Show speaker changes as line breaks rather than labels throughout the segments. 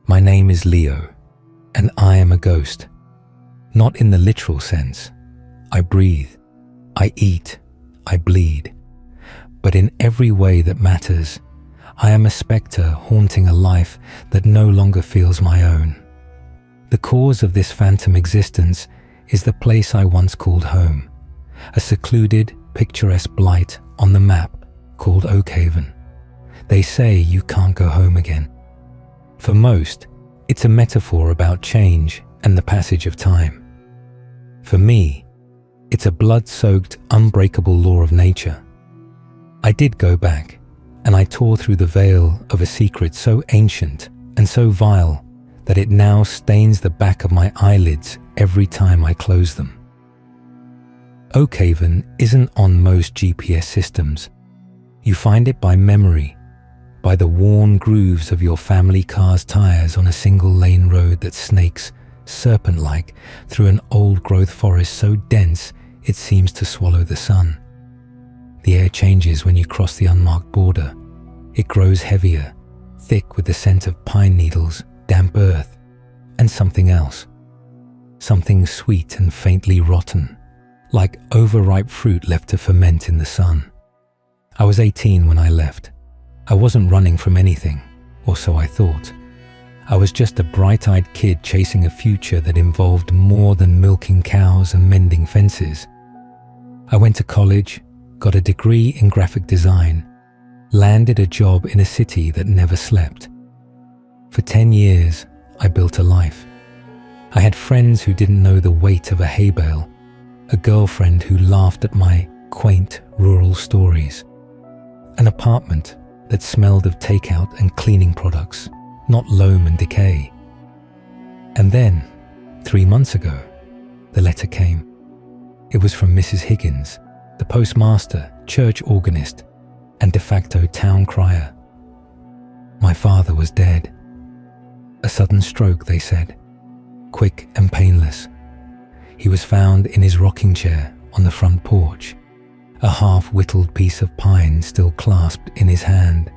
My name is Leo, and I am a ghost. Not in the literal sense. I breathe, I eat, I bleed. But in every way that matters, I am a spectre haunting a life that no longer feels my own. The cause of this phantom existence is the place I once called home, a secluded, picturesque blight on the map called Oakhaven. They say you can't go home again. For most, it's a metaphor about change and the passage of time. For me, it's a blood-soaked, unbreakable law of nature. I did go back, and I tore through the veil of a secret so ancient and so vile that it now stains the back of my eyelids every time I close them. Oakhaven isn't on most GPS systems. You find it by memory, by the worn grooves of your family car's tires on a single-lane road that snakes, serpent-like, through an old-growth forest so dense it seems to swallow the sun. The air changes when you cross the unmarked border. It grows heavier, thick with the scent of pine needles, damp earth, and something else. Something sweet and faintly rotten, like overripe fruit left to ferment in the sun. I was 18 when I left. I wasn't running from anything, or so I thought. I was just a bright-eyed kid chasing a future that involved more than milking cows and mending fences. I went to college, got a degree in graphic design, landed a job in a city that never slept. For 10 years, I built a life. I had friends who didn't know the weight of a hay bale, a girlfriend who laughed at my quaint rural stories, an apartment that smelled of takeout and cleaning products, not loam and decay. And then, 3 months ago, the letter came. It was from Mrs. Higgins, the postmaster, church organist, and de facto town crier. My father was dead. A sudden stroke, they said, quick and painless. He was found in his rocking chair on the front porch, a half-whittled piece of pine still clasped in his hand.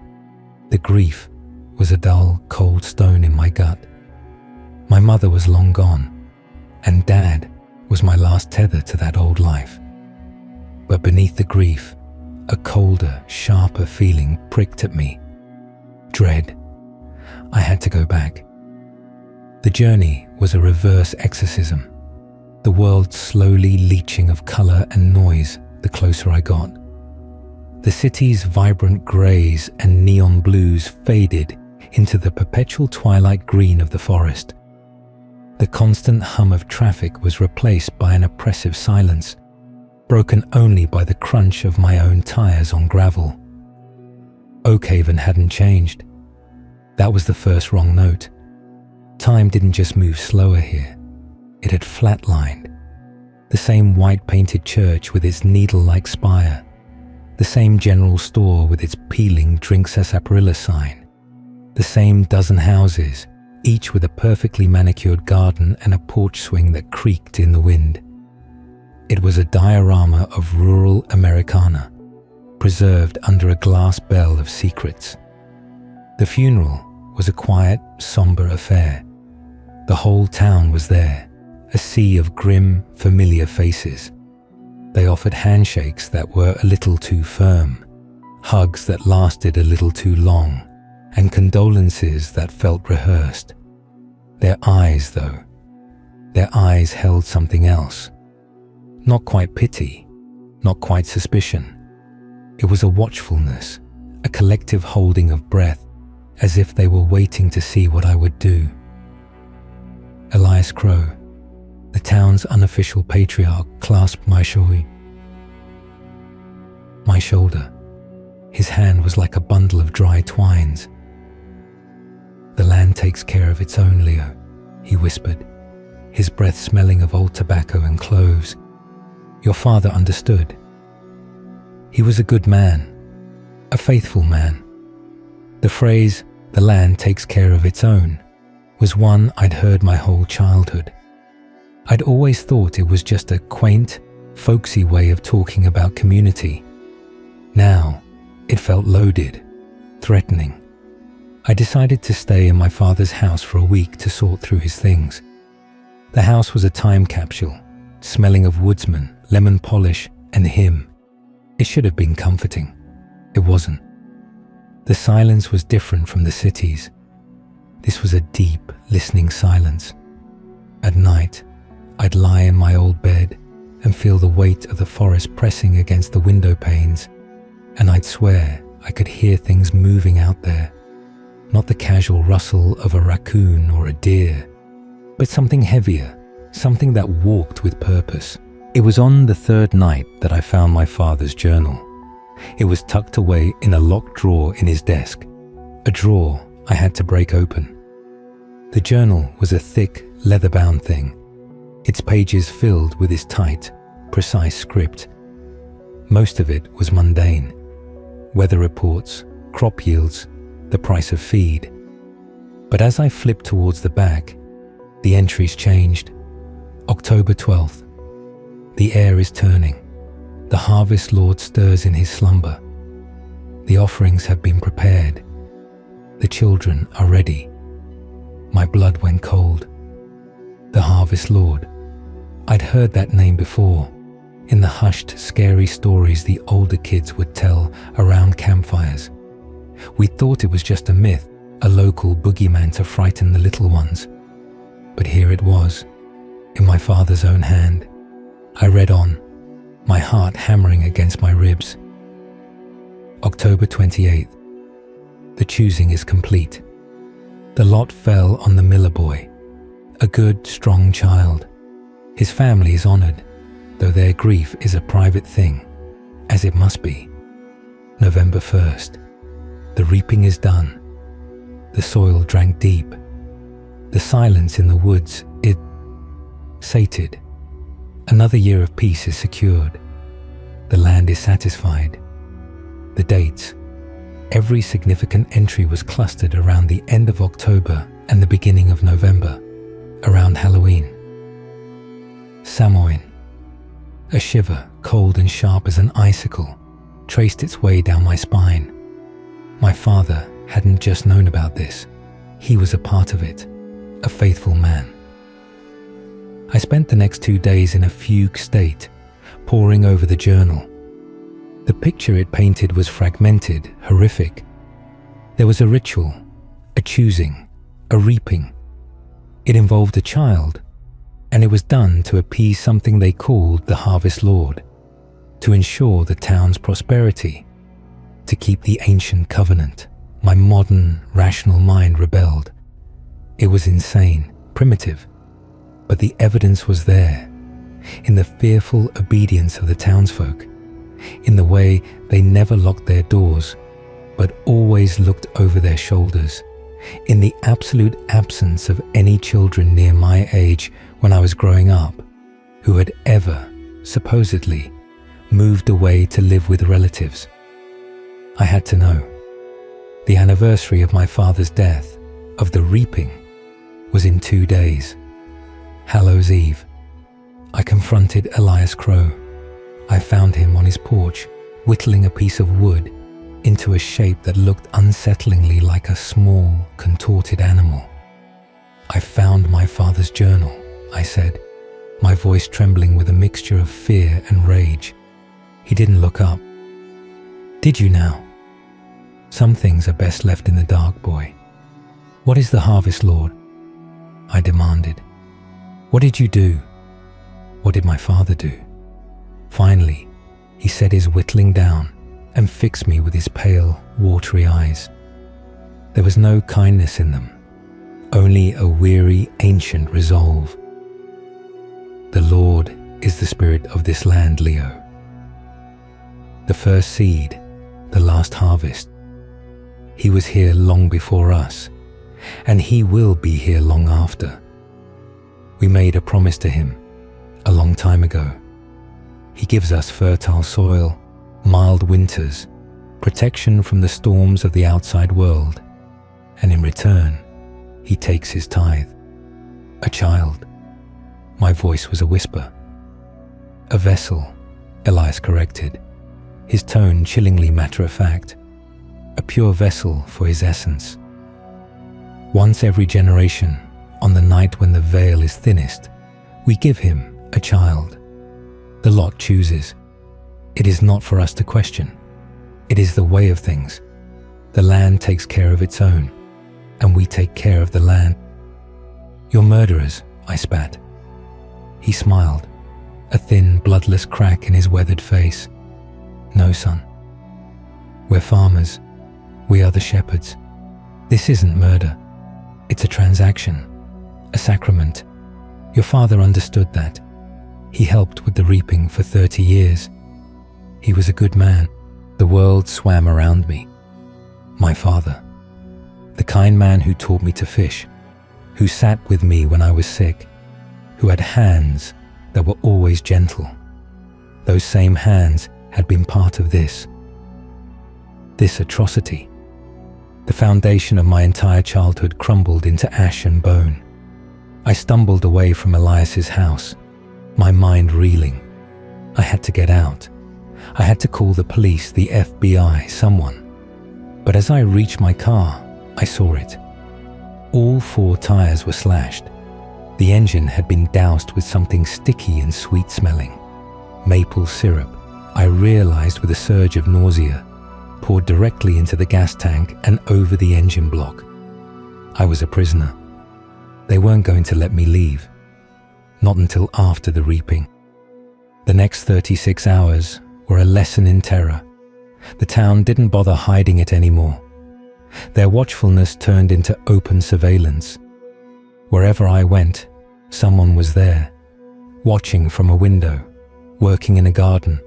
The grief was a dull, cold stone in my gut. My mother was long gone, and Dad was my last tether to that old life. But beneath the grief, a colder, sharper feeling pricked at me. Dread. I had to go back. The journey was a reverse exorcism, the world slowly leaching of colour and noise the closer I got. The city's vibrant greys and neon blues faded into the perpetual twilight green of the forest. The constant hum of traffic was replaced by an oppressive silence, broken only by the crunch of my own tires on gravel. Oakhaven hadn't changed. That was the first wrong note. Time didn't just move slower here. It had flatlined. The same white-painted church with its needle-like spire, the same general store with its peeling Drink Sarsaparilla sign, the same dozen houses, each with a perfectly manicured garden and a porch swing that creaked in the wind. It was a diorama of rural Americana, preserved under a glass bell of secrets. The funeral was a quiet, somber affair. The whole town was there, a sea of grim, familiar faces. They offered handshakes that were a little too firm, hugs that lasted a little too long, and condolences that felt rehearsed. Their eyes, though, their eyes held something else. Not quite pity, not quite suspicion. It was a watchfulness, a collective holding of breath, as if they were waiting to see what I would do. Elias Crow, the town's unofficial patriarch, clasped my shoulder. His hand was like a bundle of dry twines. "The land takes care of its own, Leo," he whispered, his breath smelling of old tobacco and cloves. "Your father understood. He was a good man, a faithful man." The phrase, "the land takes care of its own," was one I'd heard my whole childhood. I'd always thought it was just a quaint, folksy way of talking about community. Now, it felt loaded, threatening. I decided to stay in my father's house for a week to sort through his things. The house was a time capsule, smelling of woodsman, lemon polish, and him. It should have been comforting. It wasn't. The silence was different from the city's. This was a deep, listening silence. At night, I'd lie in my old bed and feel the weight of the forest pressing against the window panes, and I'd swear I could hear things moving out there. Not the casual rustle of a raccoon or a deer, but something heavier, something that walked with purpose. It was on the third night that I found my father's journal. It was tucked away in a locked drawer in his desk, a drawer I had to break open. The journal was a thick, leather-bound thing, its pages filled with his tight, precise script. Most of it was mundane. Weather reports, crop yields, the price of feed. But as I flipped towards the back, the entries changed. October 12th. The air is turning. The harvest lord stirs in his slumber. The offerings have been prepared. The children are ready. My blood went cold. The harvest lord. I'd heard that name before, in the hushed, scary stories the older kids would tell around campfires. We thought it was just a myth, a local boogeyman to frighten the little ones. But here it was, in my father's own hand. I read on, my heart hammering against my ribs. October 28th. The choosing is complete. The lot fell on the Miller boy, a good, strong child. His family is honored, though their grief is a private thing, as it must be. November 1st. The reaping is done. The soil drank deep. The silence in the woods, it sated. Another year of peace is secured. The land is satisfied. The dates. Every significant entry was clustered around the end of October and the beginning of November, around Halloween. Samoin. A shiver, cold and sharp as an icicle, traced its way down my spine. My father hadn't just known about this. He was a part of it, a faithful man. I spent the next 2 days in a fugue state, poring over the journal. The picture it painted was fragmented, horrific. There was a ritual, a choosing, a reaping. It involved a child, and it was done to appease something they called the Harvest Lord, to ensure the town's prosperity, to keep the ancient covenant. My modern, rational mind rebelled. It was insane, primitive, but the evidence was there, in the fearful obedience of the townsfolk, in the way they never locked their doors, but always looked over their shoulders, in the absolute absence of any children near my age when I was growing up, who had ever, supposedly, moved away to live with relatives. I had to know. The anniversary of my father's death, of the reaping, was in 2 days. Hallows Eve. I confronted Elias Crow. I found him on his porch, whittling a piece of wood into a shape that looked unsettlingly like a small, contorted animal. I found my father's journal, I said, my voice trembling with a mixture of fear and rage. He didn't look up. Did you now? Some things are best left in the dark, boy. What is the Harvest Lord? I demanded. What did you do? What did my father do? Finally, he set his whittling down and fixed me with his pale, watery eyes. There was no kindness in them, only a weary, ancient resolve. The Lord is the spirit of this land, Leo. The first seed, the last harvest. He was here long before us, and he will be here long after. We made a promise to him a long time ago. He gives us fertile soil, mild winters, protection from the storms of the outside world, and in return, he takes his tithe. A child. My voice was a whisper. A vessel, Elias corrected, his tone chillingly matter-of-fact. A pure vessel for his essence. Once every generation, on the night when the veil is thinnest, we give him a child. The lot chooses. It is not for us to question. It is the way of things. The land takes care of its own, and we take care of the land. "You're murderers," I spat. He smiled, a thin, bloodless crack in his weathered face. "No, son. We're farmers. We are the shepherds. This isn't murder. It's a transaction, a sacrament. Your father understood that. He helped with the reaping for 30 years. He was a good man." The world swam around me. My father, the kind man who taught me to fish, who sat with me when I was sick, who had hands that were always gentle. Those same hands had been part of this atrocity. The foundation of my entire childhood crumbled into ash and bone. I stumbled away from Elias's house, my mind reeling. I had to get out. I had to call the police, the FBI, someone. But as I reached my car, I saw it. All 4 tires were slashed. The engine had been doused with something sticky and sweet-smelling. Maple syrup, I realized with a surge of nausea, poured directly into the gas tank and over the engine block. I was a prisoner. They weren't going to let me leave. Not until after the reaping. The next 36 hours were a lesson in terror. The town didn't bother hiding it anymore. Their watchfulness turned into open surveillance. Wherever I went, someone was there, watching from a window, working in a garden,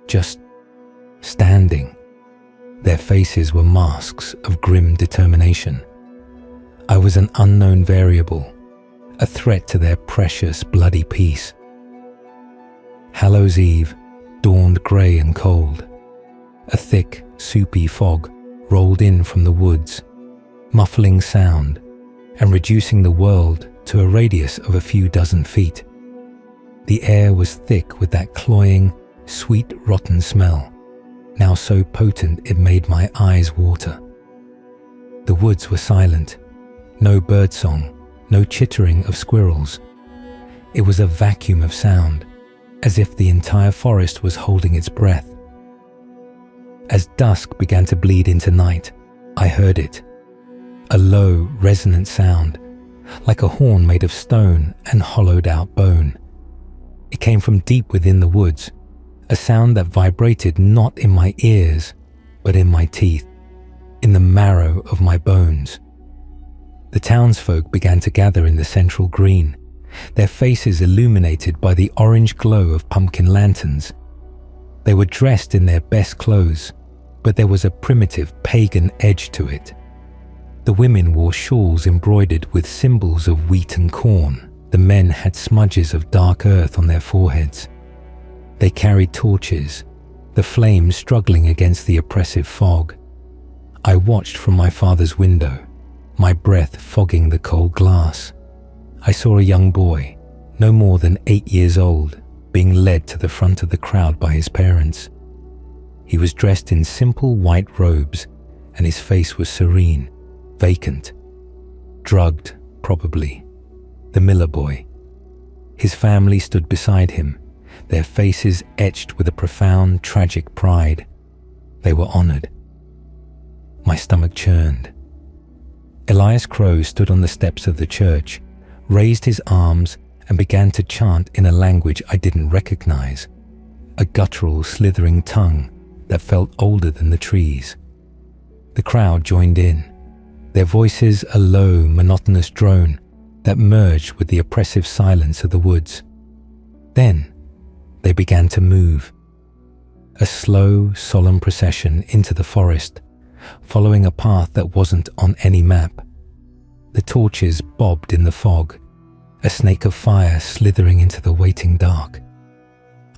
just standing. Their faces were masks of grim determination. I was an unknown variable, a threat to their precious bloody peace. Hallows Eve dawned grey and cold. A thick, soupy fog rolled in from the woods, muffling sound and reducing the world to a radius of a few dozen feet. The air was thick with that cloying, sweet, rotten smell, now so potent it made my eyes water. The woods were silent, no birdsong, no chittering of squirrels. It was a vacuum of sound, as if the entire forest was holding its breath. As dusk began to bleed into night, I heard it. A low, resonant sound, like a horn made of stone and hollowed out bone. It came from deep within the woods, a sound that vibrated not in my ears, but in my teeth, in the marrow of my bones. The townsfolk began to gather in the central green, their faces illuminated by the orange glow of pumpkin lanterns. They were dressed in their best clothes, but there was a primitive pagan edge to it. The women wore shawls embroidered with symbols of wheat and corn. The men had smudges of dark earth on their foreheads. They carried torches, the flames struggling against the oppressive fog. I watched from my father's window, my breath fogging the cold glass. I saw a young boy, no more than 8 years old, being led to the front of the crowd by his parents. He was dressed in simple white robes, and his face was serene, vacant. Drugged, probably. The miller boy. His family stood beside him, their faces etched with a profound, tragic pride. They were honored. My stomach churned. Elias Crow stood on the steps of the church, raised his arms, and began to chant in a language I didn't recognize, a guttural, slithering tongue that felt older than the trees. The crowd joined in, their voices a low, monotonous drone that merged with the oppressive silence of the woods. Then they began to move, a slow, solemn procession into the forest, following a path that wasn't on any map. The torches bobbed in the fog, a snake of fire slithering into the waiting dark.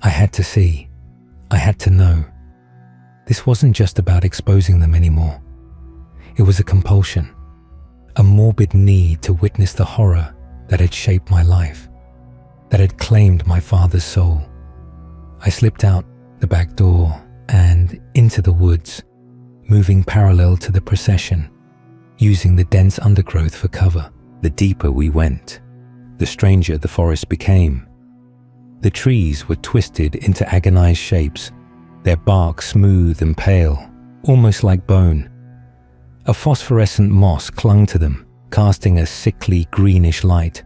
I had to see. I had to know. This wasn't just about exposing them anymore. It was a compulsion, a morbid need to witness the horror that had shaped my life, that had claimed my father's soul. I slipped out the back door and into the woods, moving parallel to the procession, using the dense undergrowth for cover. The deeper we went, the stranger the forest became. The trees were twisted into agonized shapes, their bark smooth and pale, almost like bone. A phosphorescent moss clung to them, casting a sickly greenish light.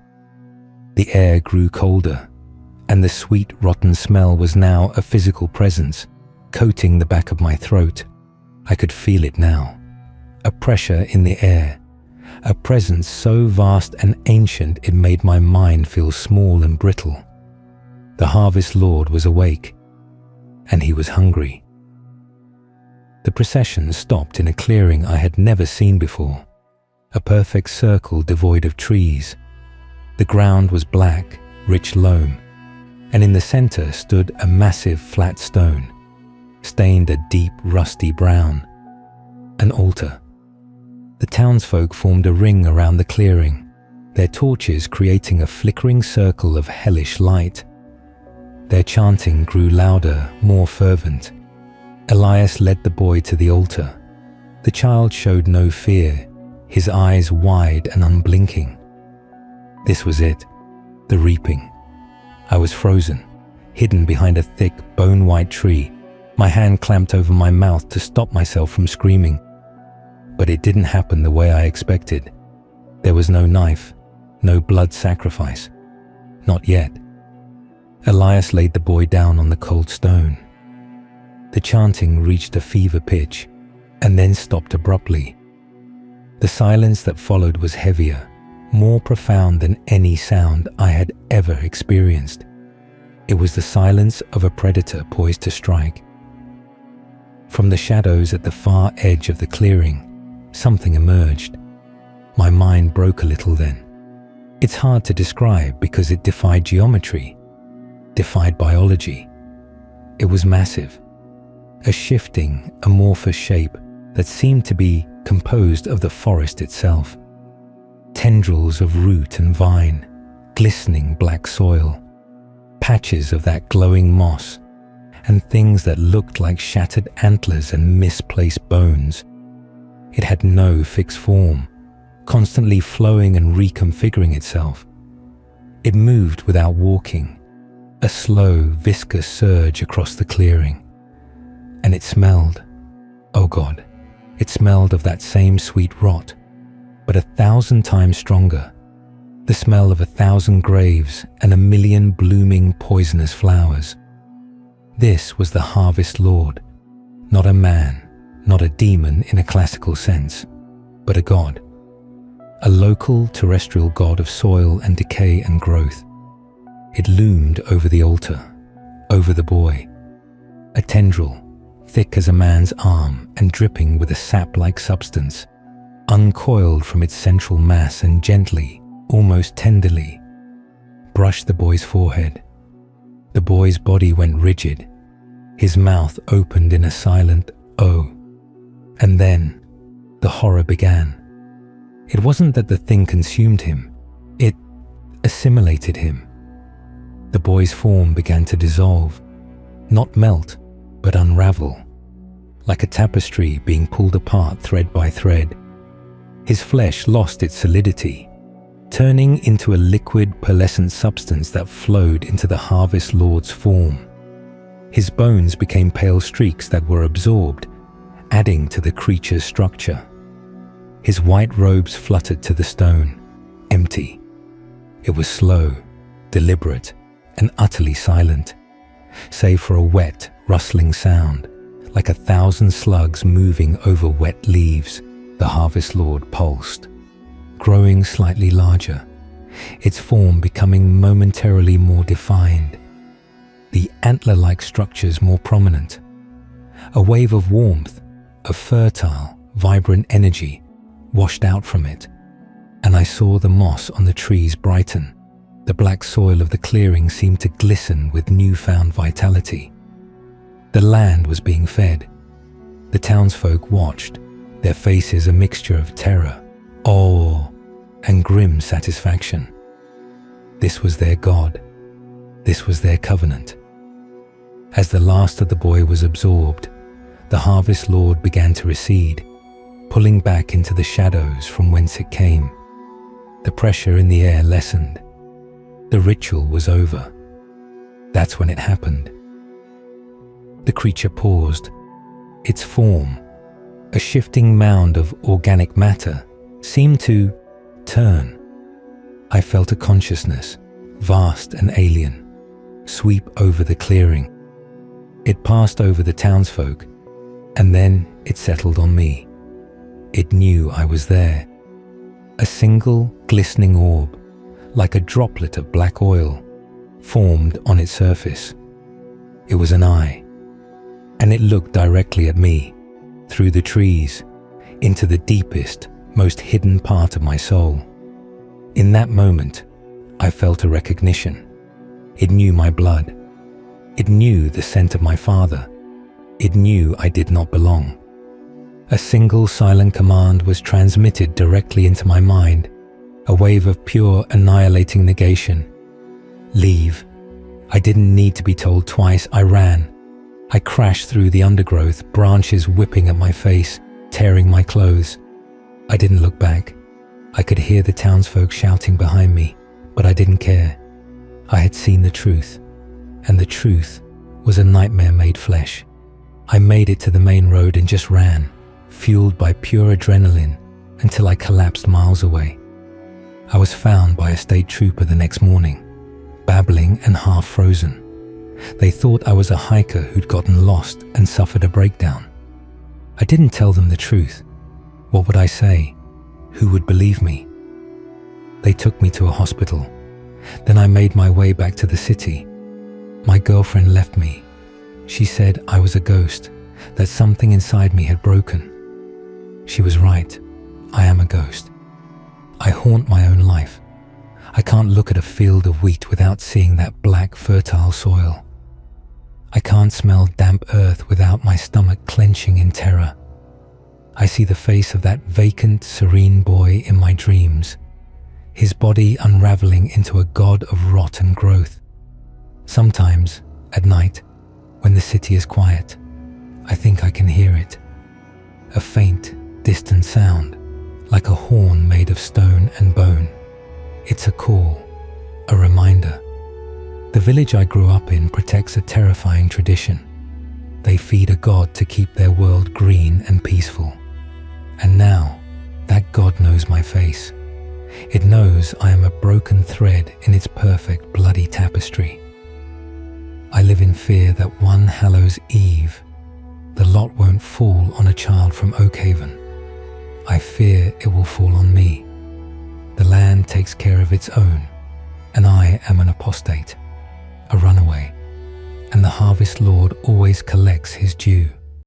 The air grew colder, and the sweet rotten smell was now a physical presence, coating the back of my throat. I could feel it now, a pressure in the air, a presence so vast and ancient it made my mind feel small and brittle. The Harvest Lord was awake, and he was hungry. The procession stopped in a clearing I had never seen before, a perfect circle devoid of trees. The ground was black, rich loam, and in the center stood a massive flat stone, stained a deep rusty brown, an altar. The townsfolk formed a ring around the clearing, their torches creating a flickering circle of hellish light. Their chanting grew louder, more fervent. Elias led the boy to the altar. The child showed no fear, his eyes wide and unblinking. This was it, the reaping. I was frozen, hidden behind a thick, bone-white tree, my hand clamped over my mouth to stop myself from screaming. But it didn't happen the way I expected. There was no knife, no blood sacrifice. Not yet. Elias laid the boy down on the cold stone. The chanting reached a fever pitch, and then stopped abruptly. The silence that followed was heavier, more profound than any sound I had ever experienced. It was the silence of a predator poised to strike. From the shadows at the far edge of the clearing, something emerged. My mind broke a little then. It's hard to describe because it defied geometry, defied biology. It was massive, a shifting, amorphous shape that seemed to be composed of the forest itself. Tendrils of root and vine, glistening black soil, patches of that glowing moss, and things that looked like shattered antlers and misplaced bones. It had no fixed form, constantly flowing and reconfiguring itself. It moved without walking, a slow, viscous surge across the clearing. And it smelled, oh God, it smelled of that same sweet rot, but 1,000 times stronger, the smell of 1,000 graves and 1,000,000 blooming poisonous flowers. This was the Harvest Lord, not a man, not a demon in a classical sense, but a god, a local terrestrial god of soil and decay and growth. It loomed over the altar, over the boy, a tendril, thick as a man's arm and dripping with a sap-like substance, uncoiled from its central mass and gently, almost tenderly, brushed the boy's forehead. The boy's body went rigid, his mouth opened in a silent "oh." And then, the horror began. It wasn't that the thing consumed him, it assimilated him. The boy's form began to dissolve, not melt, but unravel, like a tapestry being pulled apart thread by thread. His flesh lost its solidity, turning into a liquid, pearlescent substance that flowed into the Harvest Lord's form. His bones became pale streaks that were absorbed, adding to the creature's structure. His white robes fluttered to the stone, empty. It was slow, deliberate, and utterly silent, save for a wet, rustling sound, like 1,000 slugs moving over wet leaves. The Harvest Lord pulsed, growing slightly larger, its form becoming momentarily more defined, the antler-like structures more prominent. A wave of warmth, of fertile, vibrant energy washed out from it, and I saw the moss on the trees brighten. The black soil of the clearing seemed to glisten with newfound vitality. The land was being fed. The townsfolk watched, their faces a mixture of terror, awe, and grim satisfaction. This was their God. This was their covenant. As the last of the boy was absorbed, the Harvest Lord began to recede. pulling back into the shadows from whence it came. The pressure in the air lessened. The ritual was over. That's when it happened. The creature paused. Its form, a shifting mound of organic matter, seemed to turn. I felt a consciousness, vast and alien, sweep over the clearing. It passed over the townsfolk, and then it settled on me. It knew I was there. A single glistening orb, like a droplet of black oil, formed on its surface. It was an eye, and it looked directly at me, through the trees, into the deepest, most hidden part of my soul. In that moment, I felt a recognition. It knew my blood. It knew the scent of my father. It knew I did not belong. A single silent command was transmitted directly into my mind, a wave of pure annihilating negation. Leave. I didn't need to be told twice. I ran. I crashed through the undergrowth, branches whipping at my face, tearing my clothes. I didn't look back. I could hear the townsfolk shouting behind me, but I didn't care. I had seen the truth, and the truth was a nightmare made flesh. I made it to the main road and just ran, fueled by pure adrenaline, until I collapsed miles away. I was found by a state trooper the next morning, babbling and half frozen. They thought I was a hiker who'd gotten lost and suffered a breakdown. I didn't tell them the truth. What would I say? Who would believe me? They took me to a hospital. Then I made my way back to the city. My girlfriend left me. She said I was a ghost, that something inside me had broken. She was right. I am a ghost. I haunt my own life. I can't look at a field of wheat without seeing that black, fertile soil. I can't smell damp earth without my stomach clenching in terror. I see the face of that vacant, serene boy in my dreams, his body unraveling into a god of rot and growth. Sometimes, at night, when the city is quiet, I think I can hear it. A faint, distant sound, like a horn made of stone and bone. It's a call, a reminder. The village I grew up in protects a terrifying tradition. They feed a god to keep their world green and peaceful. And now, that god knows my face. It knows I am a broken thread in its perfect bloody tapestry. I live in fear that one Hallows Eve, the lot won't fall on a child from Oakhaven. I fear it will fall on me. The land takes care of its own, and I am an apostate, a runaway, and the harvest lord always collects his due.